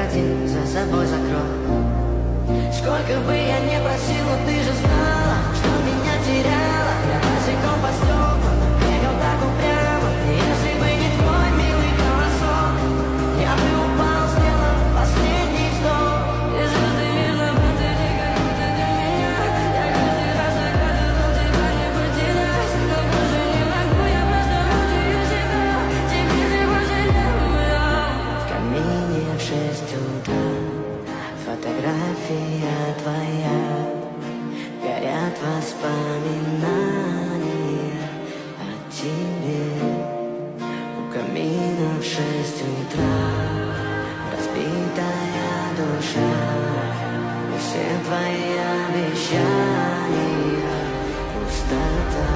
один за собой закрой. Сколько бы я не просил, но ты же знала, что меня теряла. Я босиком по стеклам бегал так упрямо. Если бы не твой милый голосок, я бы упал, сделав последний вздох. И звезды вижу, будто никогда ты меня. Я каждый раз загадывал тебя не потерять, но больше не могу, я просто мучаю себя. Теперь ты больше не моя. В камине в 6 утра фотография твоя, горят воспоминания о тебе. У камина в 6 утра разбитая душа, и все твои обещания пустота.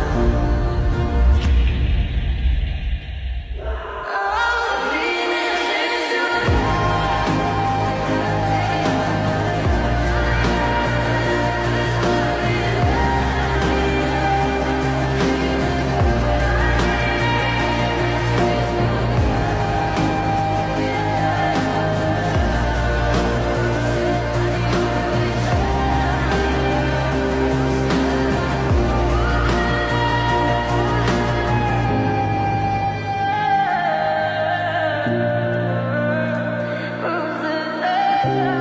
Yeah.